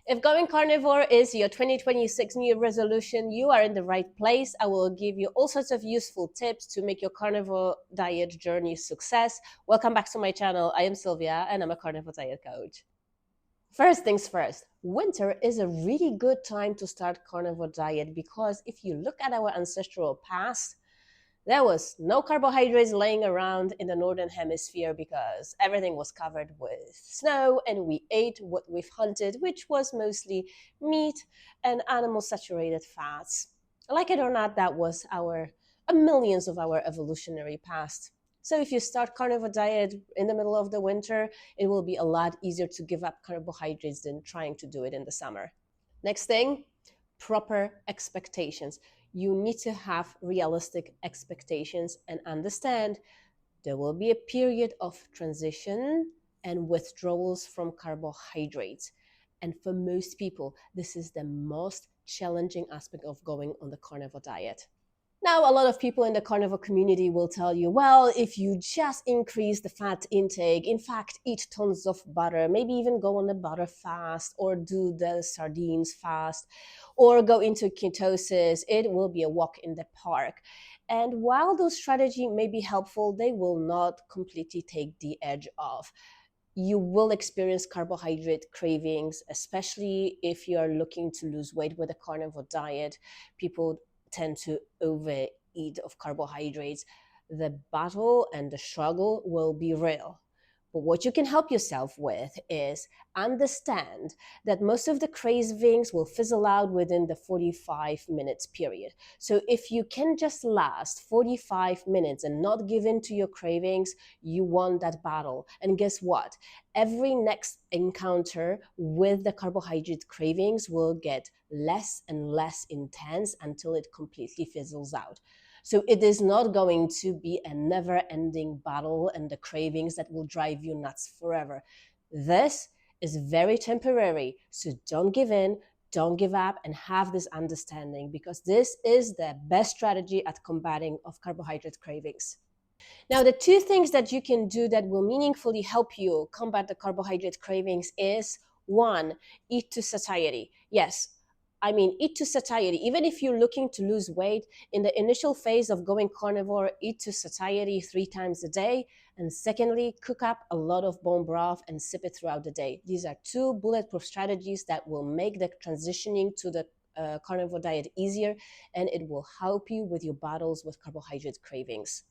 If going carnivore is your 2026 New Year resolution, you are in the right place. I will give you all sorts of useful tips to make your carnivore diet journey a success. Welcome back to my channel. I am Sylvia and I'm a carnivore diet coach. First things first, winter is a really good time to start carnivore diet because if you look at our ancestral past, there was no carbohydrates laying around in the northern hemisphere because everything was covered with snow and we ate what we've hunted, which was mostly meat and animal saturated fats. Like it or not, that was our millions of our evolutionary past. So if you start carnivore diet in the middle of the winter, it will be a lot easier to give up carbohydrates than trying to do it in the summer. Next thing, proper expectations. You need to have realistic expectations and understand there will be a period of transition and withdrawals from carbohydrates. And for most people, this is the most challenging aspect of going on the carnivore diet. Now, a lot of people in the carnivore community will tell you, well, if you just increase the fat intake, in fact, eat tons of butter, maybe even go on a butter fast or do the sardines fast or go into ketosis, it will be a walk in the park. And while those strategies may be helpful, they will not completely take the edge off. You will experience carbohydrate cravings, especially if you are looking to lose weight with a carnivore diet. People tend to overeat of carbohydrates. The battle and the struggle will be real. But what you can help yourself with is understand that most of the cravings will fizzle out within the 45 minutes period. So if you can just last 45 minutes and not give in to your cravings, you won that battle. And guess what? Every next encounter with the carbohydrate cravings will get less and less intense until it completely fizzles out. So it is not going to be a never-ending battle and the cravings that will drive you nuts forever. This is very temporary, so don't give in, don't give up, and have this understanding because this is the best strategy at combating of carbohydrate cravings. Now, the two things that you can do that will meaningfully help you combat the carbohydrate cravings is one, eat to satiety. Yes, I mean, eat to satiety. Even if you're looking to lose weight, in the initial phase of going carnivore, eat to satiety 3 times a day. And secondly, cook up a lot of bone broth and sip it throughout the day. These are 2 bulletproof strategies that will make the transitioning to the carnivore diet easier, and it will help you with your battles with carbohydrate cravings.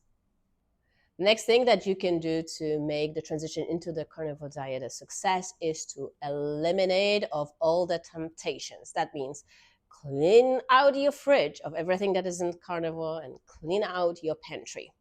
Next thing that you can do to make the transition into the carnivore diet a success is to eliminate of all the temptations. That means clean out your fridge of everything that isn't carnivore and clean out your pantry.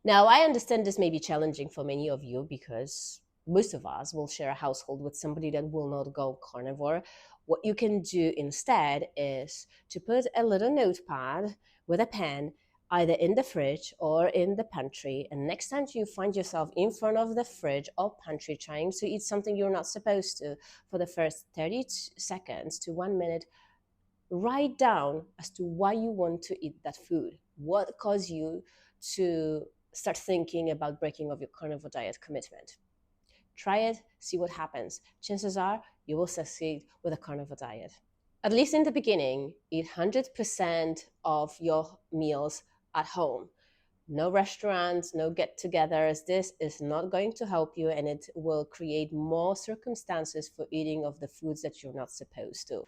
Now, I understand this may be challenging for many of you because most of us will share a household with somebody that will not go carnivore. What you can do instead is to put a little notepad with a pen either in the fridge or in the pantry, and next time you find yourself in front of the fridge or pantry trying to eat something you're not supposed to, for the first 30 seconds to 1 minute, write down as to why you want to eat that food. What caused you to start thinking about breaking off your carnivore diet commitment? Try it, see what happens. Chances are you will succeed with a carnivore diet. At least in the beginning, eat 100% of your meals at home. No restaurants, no get-togethers. This is not going to help you, and it will create more circumstances for eating of the foods that you're not supposed to.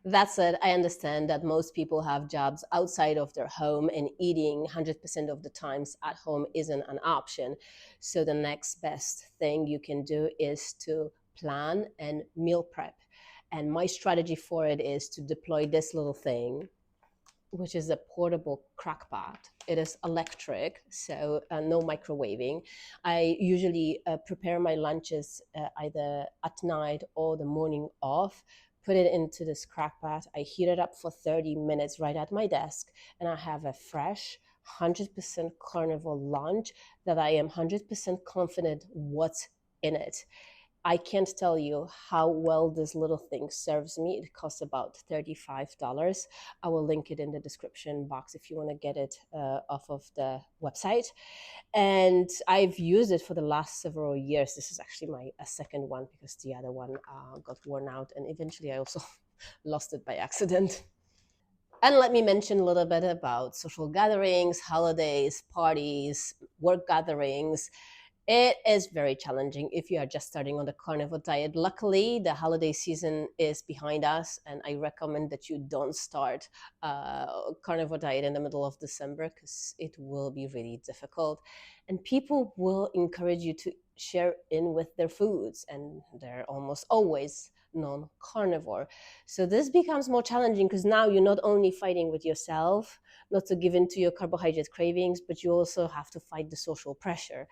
That said, I understand that most people have jobs outside of their home and eating 100% of the times at home isn't an option. So the next best thing you can do is to plan and meal prep. And my strategy for it is to deploy this little thing, which is a portable crock pot. It is electric, so no microwaving. I usually prepare my lunches either at night or the morning off, put it into this crock pot. I heat it up for 30 minutes right at my desk, and I have a fresh 100% carnivore lunch that I am 100% confident what's in it. I can't tell you how well this little thing serves me. It costs about $35. I will link it in the description box if you want to get it off of the website. And I've used it for the last several years. This is actually my second one because the other one got worn out, and eventually I also lost it by accident. And let me mention a little bit about social gatherings, holidays, parties, work gatherings. It is very challenging if you are just starting on the carnivore diet. Luckily, the holiday season is behind us, and I recommend that you don't start carnivore diet in the middle of December because it will be really difficult. And people will encourage you to share in with their foods, and they're almost always non-carnivore. So this becomes more challenging because now you're not only fighting with yourself not to give in to your carbohydrate cravings, but you also have to fight the social pressure.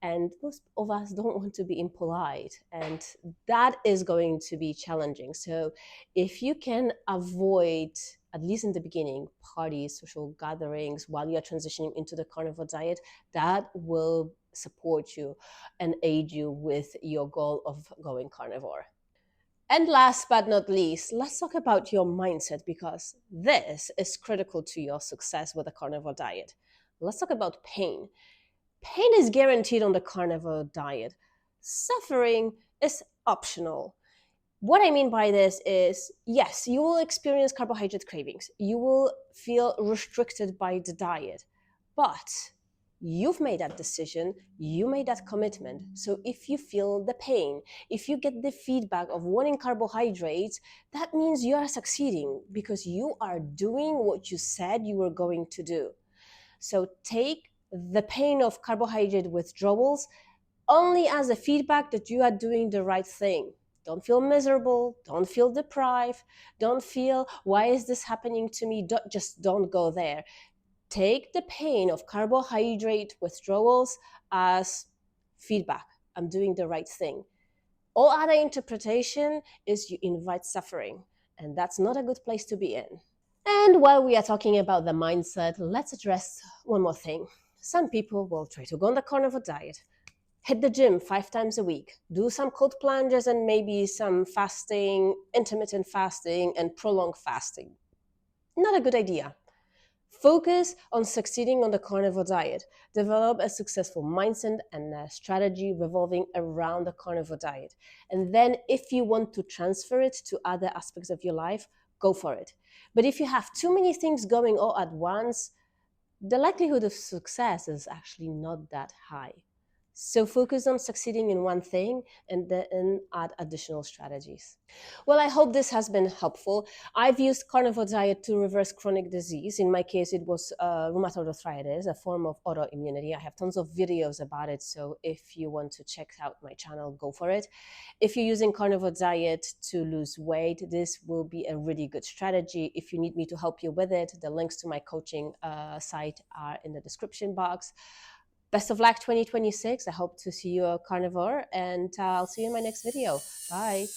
And most of us don't want to be impolite, and that is going to be challenging. So if you can avoid, at least in the beginning, parties, social gatherings while you're transitioning into the carnivore diet, that will support you and aid you with your goal of going carnivore. And last but not least, let's talk about your mindset, because this is critical to your success with a carnivore diet. Let's talk about pain. Pain is guaranteed on the carnivore diet. Suffering is optional. What I mean by this is, yes, you will experience carbohydrate cravings. You will feel restricted by the diet, but you've made that decision, you made that commitment. So if you feel the pain, if you get the feedback of wanting carbohydrates, that means you are succeeding because you are doing what you said you were going to do. So take the pain of carbohydrate withdrawals only as a feedback that you are doing the right thing. Don't feel miserable, don't feel deprived, don't feel, why is this happening to me? Don't go there. Take the pain of carbohydrate withdrawals as feedback. I'm doing the right thing. All other interpretation is you invite suffering, and that's not a good place to be in. And while we are talking about the mindset, let's address one more thing. Some people will try to go on the carnivore diet, hit the gym 5 times a week, do some cold plunges and maybe some fasting, intermittent fasting, and prolonged fasting. Not a good idea. Focus on succeeding on the carnivore diet. Develop a successful mindset and a strategy revolving around the carnivore diet. And then if you want to transfer it to other aspects of your life, go for it. But if you have too many things going all at once, the likelihood of success is actually not that high. So focus on succeeding in one thing and then add additional strategies. Well, I hope this has been helpful. I've used carnivore diet to reverse chronic disease. In my case, it was rheumatoid arthritis, a form of autoimmunity. I have tons of videos about it, so if you want to check out my channel, go for it. If you're using carnivore diet to lose weight, this will be a really good strategy. If you need me to help you with it, the links to my coaching site are in the description box. Best of luck 2026. I hope to see you a carnivore, and I'll see you in my next video. Bye.